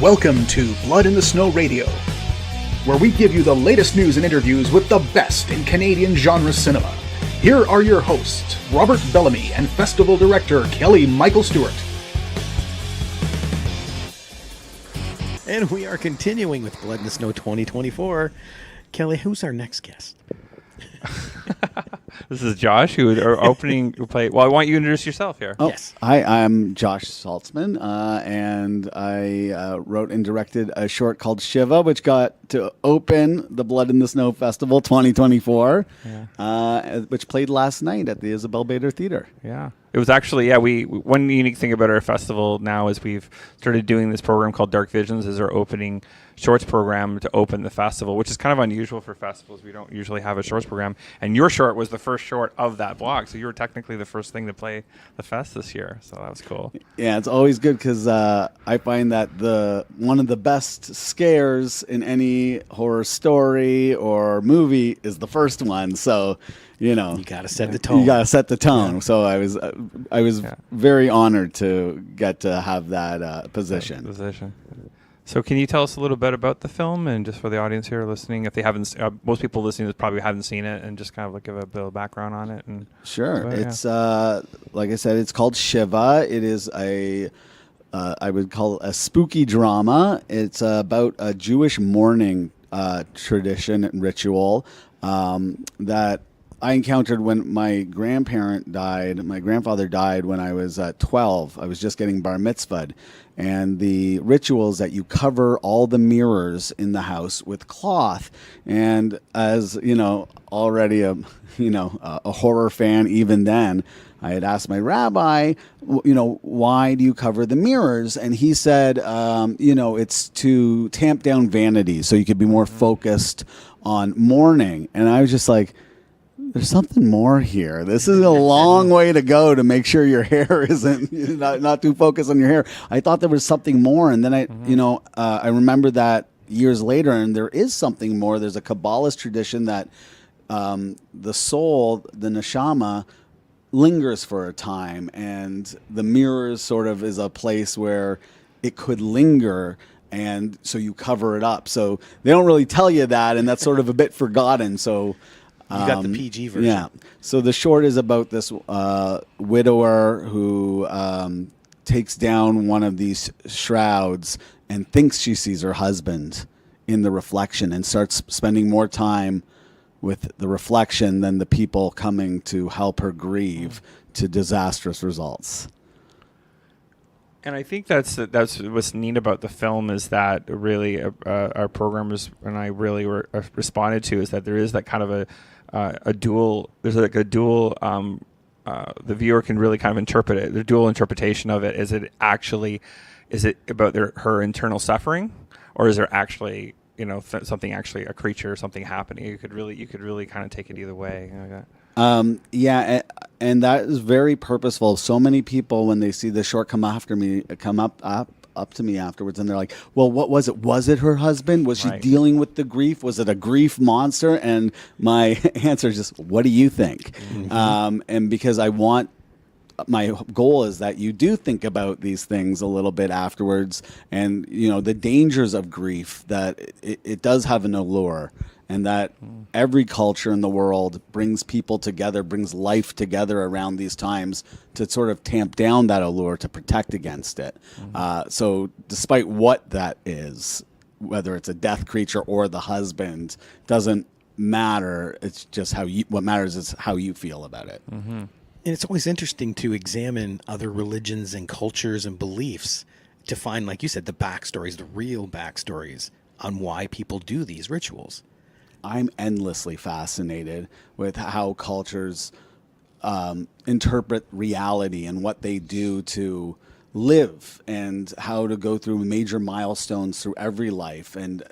Welcome to Blood in the Snow Radio, where we give you the latest news and interviews with the best in Canadian genre cinema. Here are your hosts, Robert Bellamy and Festival Director Kelly Michael Stewart. And we are continuing with Blood in the Snow 2024. Kelly, who's our next guest? This is Josh, who are opening play. Well, I want you to introduce yourself here. Oh, Yes. Hi, I'm Josh Saltzman, and I wrote and directed a short called Shiva, which got to open the Blood in the Snow Festival 2024, which played last night at the Isabel Bader Theater. Yeah. It was actually, we one unique thing about our festival now is we've started doing this program called Dark Visions as our opening shorts program to open the festival, which is kind of unusual for festivals. We don't usually have a shorts program. And your short was the first short of that block. So you were technically the first thing to play the fest this year. So that was cool. Yeah, it's always good because I find that one of the best scares in any horror story or movie is the first one. So, you got to set the tone. You got to set the tone. Yeah. So I was very honored to get to have that position. So can you tell us a little bit about the film, and just for the audience here listening, if they haven't, most people listening probably haven't seen it, and just kind of give a bit of background on it. And sure, it's like I said, it's called Shiva. It is I would call it a spooky drama. It's about a Jewish mourning tradition and ritual that I encountered when my grandparent died. My grandfather died when I was 12. I was just getting bar mitzvahed. And the ritual is that you cover all the mirrors in the house with cloth. And as, already a horror fan even then, I had asked my rabbi, why do you cover the mirrors? And he said, it's to tamp down vanity so you could be more focused on mourning. And I was just like, there's something more here. This is a long way to go to make sure your hair isn't not too focused on your hair. I thought there was something more, and then I remember that years later, and there is something more. There's a Kabbalist tradition that the soul, the neshama, lingers for a time, and the mirrors sort of is a place where it could linger. And so you cover it up. So they don't really tell you that, and that's sort of a bit forgotten. So. You got the PG version. Yeah. So the short is about this widower who takes down one of these shrouds and thinks she sees her husband in the reflection and starts spending more time with the reflection than the people coming to help her grieve, to disastrous results. And I think that's what's neat about the film, is that really our programmers and I really responded to, is that there is that kind of a dual. There's like a dual. The viewer can really kind of interpret it. The dual interpretation of it is it about her internal suffering, or is there actually something, actually a creature, something happening? You could really kind of take it either way. And that is very purposeful. So many people, when they see the short come up to me afterwards, and they're like, well, what was it? Was it her husband? Was she dealing with the grief? Was it a grief monster? And my answer is just, what do you think? Mm-hmm. And because my goal is that you do think about these things a little bit afterwards, and the dangers of grief, that it does have an allure, and that every culture in the world brings people together, brings life together around these times to sort of tamp down that allure, to protect against it. So despite what that is, whether it's a death creature or the husband, doesn't matter. It's just what matters is how you feel about it. Mm-hmm. And it's always interesting to examine other religions and cultures and beliefs to find, like you said, the backstories, the real backstories on why people do these rituals. I'm endlessly fascinated with how cultures interpret reality and what they do to live, and how to go through major milestones through every life. And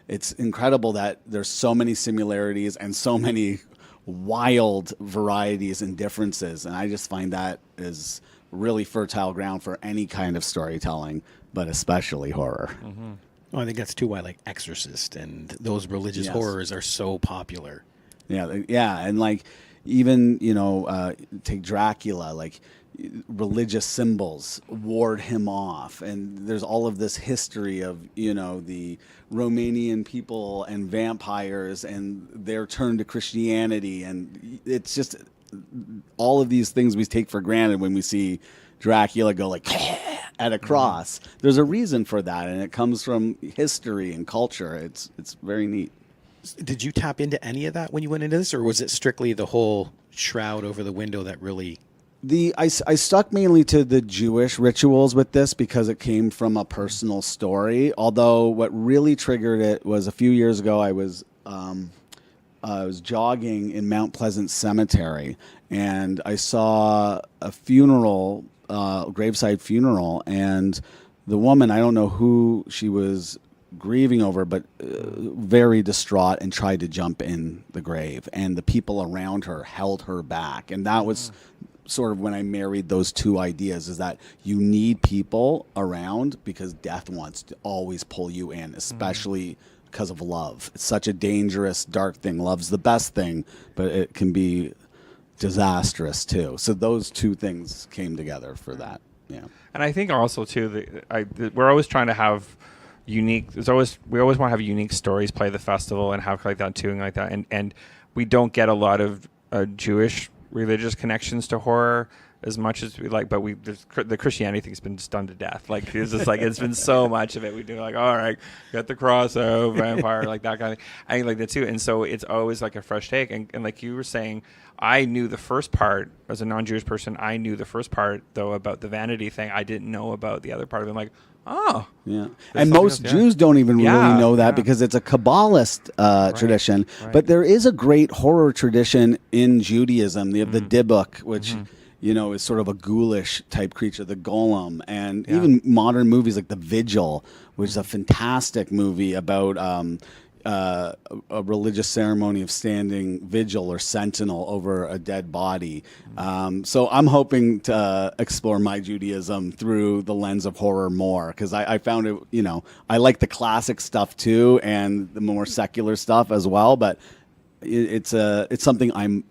it's incredible that there's so many similarities and so many wild varieties and differences. And I just find that is really fertile ground for any kind of storytelling, but especially horror. Mm-hmm. Well, I think that's too why Exorcist and those religious horrors are so popular. Yeah, and even take Dracula, like religious symbols ward him off, and there's all of this history of the Romanian people and vampires and their turn to Christianity, and it's just all of these things we take for granted when we see Dracula go like at a cross. There's a reason for that, and it comes from history and culture. It's very neat. Did you tap into any of that when you went into this, or was it strictly the whole shroud over the window that really... I stuck mainly to the Jewish rituals with this because it came from a personal story. Although what really triggered it was a few years ago, I was jogging in Mount Pleasant Cemetery, and I saw a funeral, graveside funeral, and the woman, I don't know who she was grieving over, but very distraught, and tried to jump in the grave, and the people around her held her back, and that was sort of when I married those two ideas, is that you need people around because death wants to always pull you in, especially because of love. It's such a dangerous, dark thing. Love's the best thing, but it can be disastrous too. So those two things came together for that. Yeah. And I think also too, we're always trying to have unique. We always want to have unique stories play the festival and have like that too, and like that. And we don't get a lot of Jewish religious connections to horror as much as we like, but the Christianity thing's been just done to death. Like it's just like it's been so much of it. We do like, all right, got the cross, vampire, like that kind of thing. I like that too. And so it's always like a fresh take. And like you were saying, I knew the first part as a non-Jewish person. I knew the first part though about the vanity thing. I didn't know about the other part of it. I'm like, oh, yeah. And most Jews don't even really know that because it's a Kabbalist tradition. Right. But there is a great horror tradition in Judaism. They have the Dybbuk, which is sort of a ghoulish type creature, the golem, and even modern movies like The Vigil, which is a fantastic movie about a religious ceremony of standing vigil or sentinel over a dead body. So I'm hoping to explore my Judaism through the lens of horror more, because I found it, I like the classic stuff too and the more secular stuff as well, but it's something I'm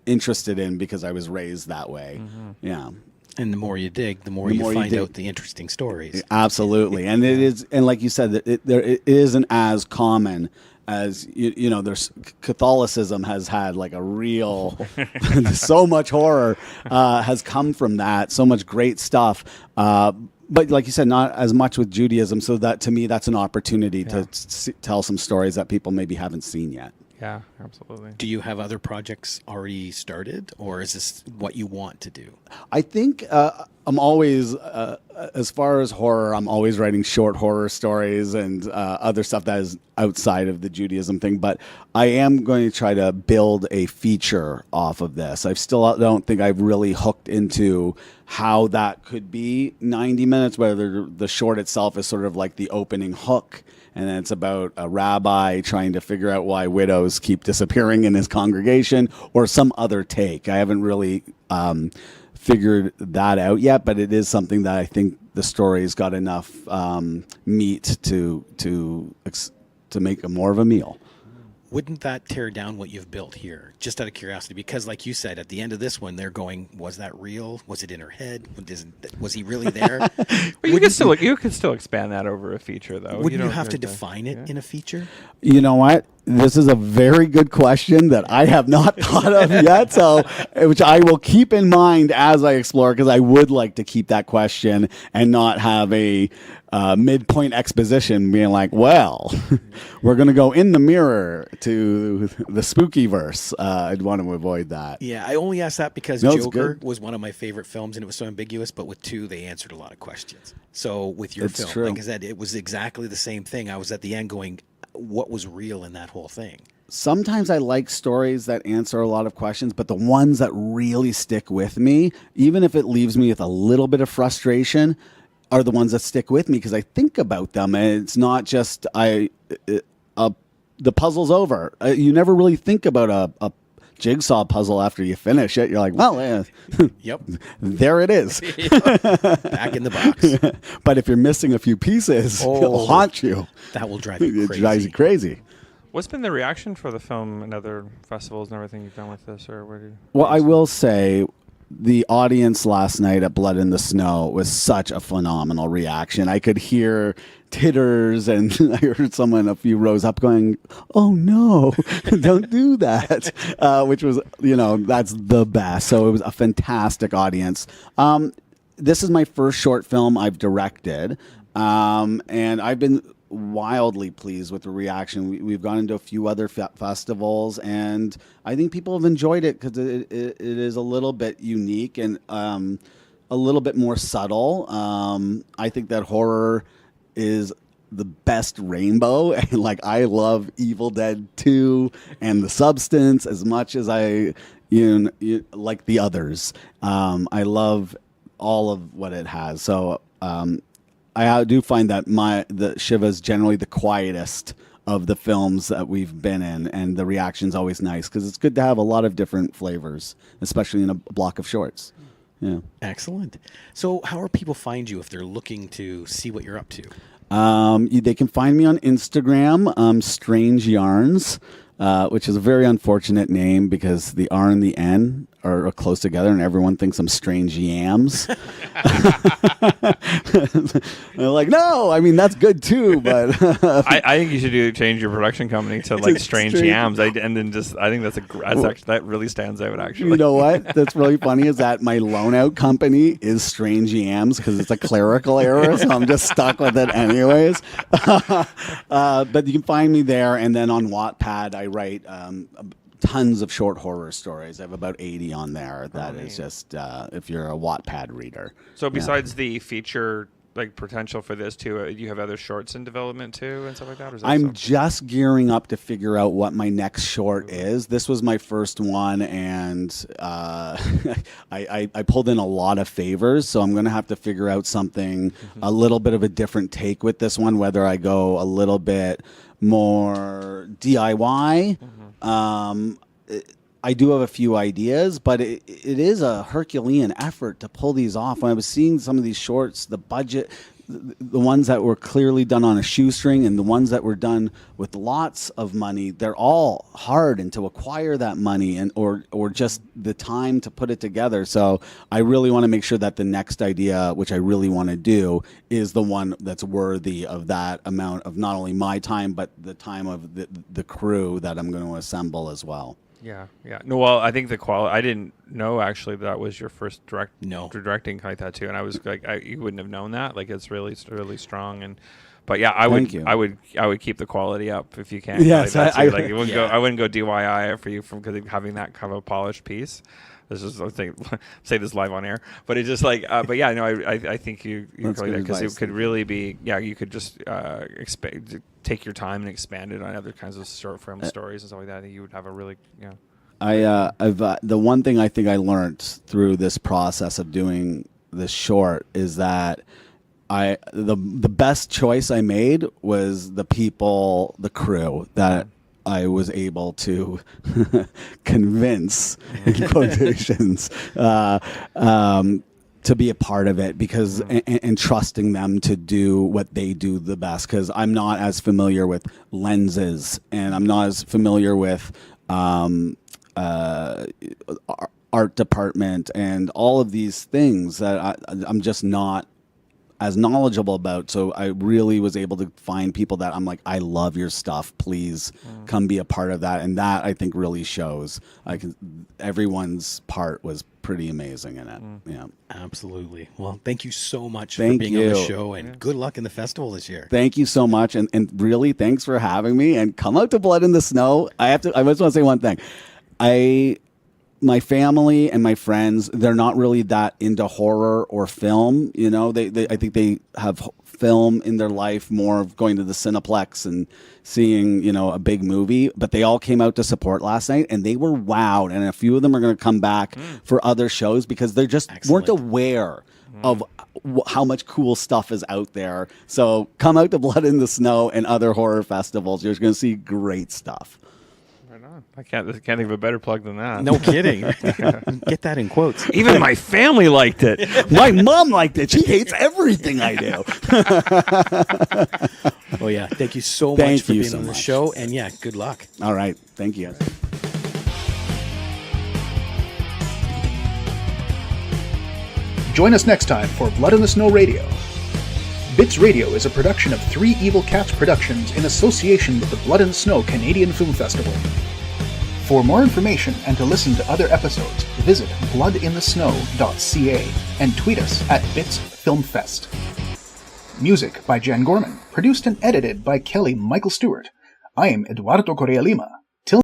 interested in because I was raised that way. Yeah. And the more you dig, the more you find out the interesting stories. Absolutely. And it is, and like you said, it isn't as common as, there's Catholicism has had like a real, so much horror has come from that, so much great stuff. But like you said, not as much with Judaism. So that to me, that's an opportunity to tell some stories that people maybe haven't seen yet. Yeah, absolutely. Do you have other projects already started, or is this what you want to do? I think I'm always, as far as horror, I'm always writing short horror stories and other stuff that is outside of the Judaism thing. But I am going to try to build a feature off of this. I still don't think I've really hooked into how that could be 90 minutes, whether the short itself is sort of like the opening hook, and then it's about a rabbi trying to figure out why widows keep disappearing in his congregation, or some other take. I haven't really figured that out yet, but it is something that I think the story's got enough meat to make more of a meal. Wouldn't that tear down what you've built here? Just out of curiosity, because like you said, at the end of this one, they're going, was that real? Was it in her head? Was he really there? But you could still expand that over a feature, though. Wouldn't you have to define it in a feature? You know what? This is a very good question that I have not thought of yet, so which I will keep in mind as I explore, because I would like to keep that question and not have a midpoint exposition being like, well, we're going to go in the mirror to the spooky verse. I'd want to avoid that. Yeah, I only asked that because Joker was one of my favorite films, and it was so ambiguous, but with 2, they answered a lot of questions. So with your film, like I said, it was exactly the same thing. I was at the end going, what was real in that whole thing? Sometimes I like stories that answer a lot of questions, but the ones that really stick with me, even if it leaves me with a little bit of frustration, are the ones that stick with me because I think about them. And it's not just the puzzle's over. You never really think about a jigsaw puzzle after you finish it. You're like, well, yep, there it is. Back in the box. But if you're missing a few pieces, it'll haunt you. That will drive you crazy. It drives you crazy. What's been the reaction for the film and other festivals and everything you've done with this? Or where do you Well, I will say the audience last night at Blood in the Snow was such a phenomenal reaction. I could hear titters, and I heard someone a few rows up going, "Oh no, don't do that," which was, that's the best. So it was a fantastic audience. This is my first short film I've directed, and I've been wildly pleased with the reaction. We've gone into a few other festivals, and I think people have enjoyed it because it is a little bit unique and a little bit more subtle. I think that horror is the best rainbow, and like I love Evil Dead 2 and The Substance as much as I like the others. I love all of what it has. So I do find that the Shiva is generally the quietest of the films that we've been in, and the reaction's always nice because it's good to have a lot of different flavors, especially in a block of shorts. Yeah. Excellent. So how are people find you if they're looking to see what you're up to? They can find me on Instagram, Strange Yarns, which is a very unfortunate name because the R and the N are close together, and everyone thinks I'm Strange Yams. They're like, no, I mean that's good too, but I think you should change your production company to like Strange Yams. I think that really stands out. Actually, you know what? That's really funny is that my loan out company is Strange Yams because it's a clerical error, so I'm just stuck with it anyways. But you can find me there, and then on Wattpad I write tons of short horror stories. I have about 80 on there. That is just if you're a Wattpad reader. So besides the feature like potential for this too, you have other shorts in development too and stuff like that? Or is that I'm just gearing up to figure out what my next short is. This was my first one, and I pulled in a lot of favors, so I'm going to have to figure out something, a little bit of a different take with this one, whether I go a little bit more DIY. I do have a few ideas, but it is a Herculean effort to pull these off. When I was seeing some of these shorts, the budget, the ones that were clearly done on a shoestring and the ones that were done with lots of money, they're all hard, and to acquire that money and or just the time to put it together. So I really want to make sure that the next idea, which I really want to do, is the one that's worthy of that amount of not only my time, but the time of the crew that I'm going to assemble as well. Yeah. No, well, I think the quality. I didn't know actually that was your first directing like that too, and I was like, you wouldn't have known that. Like, it's really strong, but yeah, I would keep the quality up if you can. Yes, I wouldn't go DIY for you because of having that kind of a polished piece. This is, I think, say this live on air, but it's just like, but yeah, no, I think you probably because it could really be, you could just take your time and expand it on other kinds of short film stories and stuff like that. I think you would have a really, I've the one thing I think I learned through this process of doing this short is that the best choice I made was the people, the crew that I was able to convince, in quotations, to be a part of it because and trusting them to do what they do the best, because I'm not as familiar with lenses and I'm not as familiar with art department and all of these things that I'm just not as knowledgeable about. So I really was able to find people that I'm like, I love your stuff. Please come be a part of that. And that I think really shows. Everyone's part was pretty amazing in it. Yeah, absolutely. Well, thank you so much for being on the show, and good luck in the festival this year. Thank you so much, and really thanks for having me. And come out to Blood in the Snow. I just want to say one thing. My family and my friends, they're not really that into horror or film. I think they have film in their life more of going to the Cineplex and seeing, a big movie. But they all came out to support last night, and they were wowed. And a few of them are going to come back for other shows because they just weren't aware of how much cool stuff is out there. So come out to Blood in the Snow and other horror festivals. You're going to see great stuff. I can't think of a better plug than that. No kidding. Get that in quotes. Even my family liked it. My mom liked it. She hates everything I do. Oh, yeah. Thank you so much for being on the show. And yeah, good luck. All right. Thank you. Join us next time for Blood in the Snow Radio. Bits Radio is a production of Three Evil Cats Productions in association with the Blood in the Snow Canadian Film Festival. For more information and to listen to other episodes, visit bloodinthesnow.ca and tweet us at BitsFilmFest. Music by Jen Gorman, produced and edited by Kelly Michael Stewart. I am Eduardo Correa Lima.